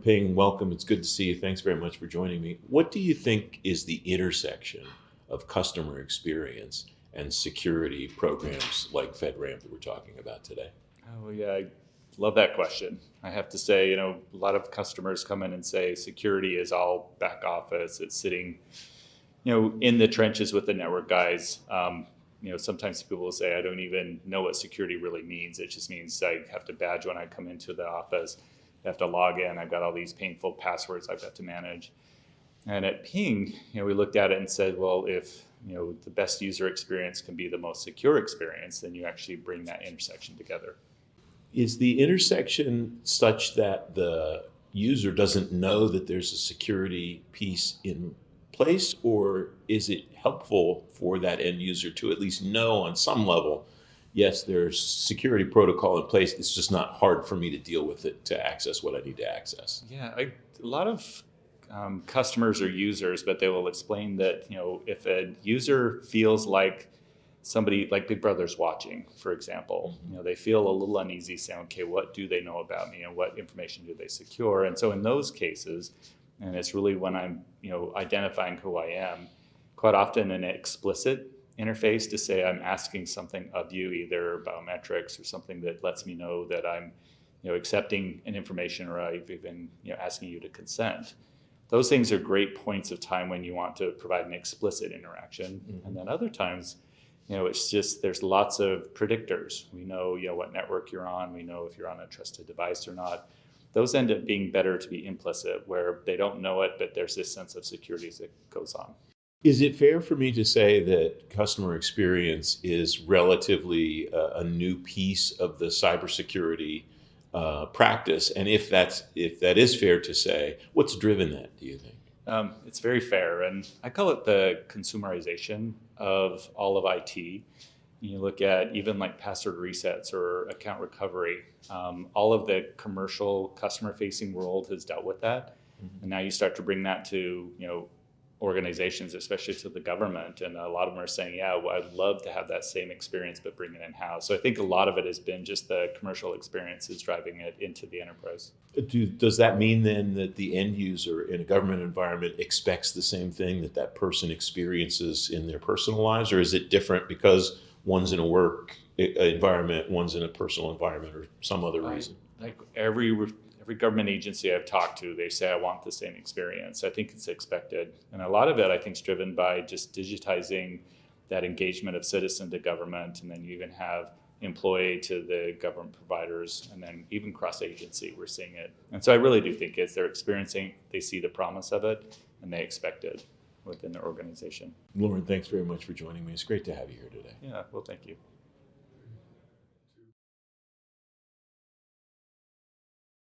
Ping. Welcome. It's good to see you. Thanks very much for joining me. What do you think is the intersection of customer experience and security programs like FedRAMP that we're talking about today? Oh, yeah, I love that question. I have to say, a lot of customers come in and say security is all back office. It's sitting, in the trenches with the network guys. Sometimes people will say, I don't even know what security really means. It just means I have to badge when I come into the office. I have to log in. I've got all these painful passwords I've got to manage. And at Ping, we looked at it and said, well, if the best user experience can be the most secure experience, then you actually bring that intersection together. Is the intersection such that the user doesn't know that there's a security piece in place, or is it helpful for that end user to at least know on some level, yes, there's security protocol in place, it's just not hard for me to deal with it to access what I need to access? Yeah, a lot of customers or users, but they will explain that, if a user feels like somebody like Big Brother's watching, for example, they feel a little uneasy saying, okay, what do they know about me and what information do they secure? And so in those cases, and it's really when I'm, identifying who I am, quite often an explicit interface to say I'm asking something of you, either biometrics or something that lets me know that I'm, accepting an information, or I've even, asking you to consent. Those things are great points of time when you want to provide an explicit interaction. Mm-hmm. And then other times, it's just there's lots of predictors. We know, what network you're on. We know if you're on a trusted device or not. Those end up being better to be implicit, where they don't know it, but there's this sense of security that goes on. Is it fair for me to say that customer experience is relatively a new piece of the cybersecurity practice? And if that is fair to say, what's driven that, do you think? It's very fair, and I call it the consumerization of all of IT. You look at even like password resets or account recovery. All of the commercial customer-facing world has dealt with that, and now you start to bring that to organizations, especially to the government, and a lot of them are saying, yeah, well, I'd love to have that same experience, but bring it in-house. So I think a lot of it has been just the commercial experience is driving it into the enterprise. Does that mean then that the end user in a government environment expects the same thing that person experiences in their personal lives, or is it different because one's in a work environment, one's in a personal environment, or some other reason? Like every government agency I've talked to, they say, I want the same experience. I think it's expected. And a lot of it, I think, is driven by just digitizing that engagement of citizen to government. And then you even have employee to the government providers, and then even cross-agency, we're seeing it. And so I really do think it's they're experiencing, they see the promise of it, and they expect it within their organization. Loren, thanks very much for joining me. It's great to have you here today. Yeah, well, thank you.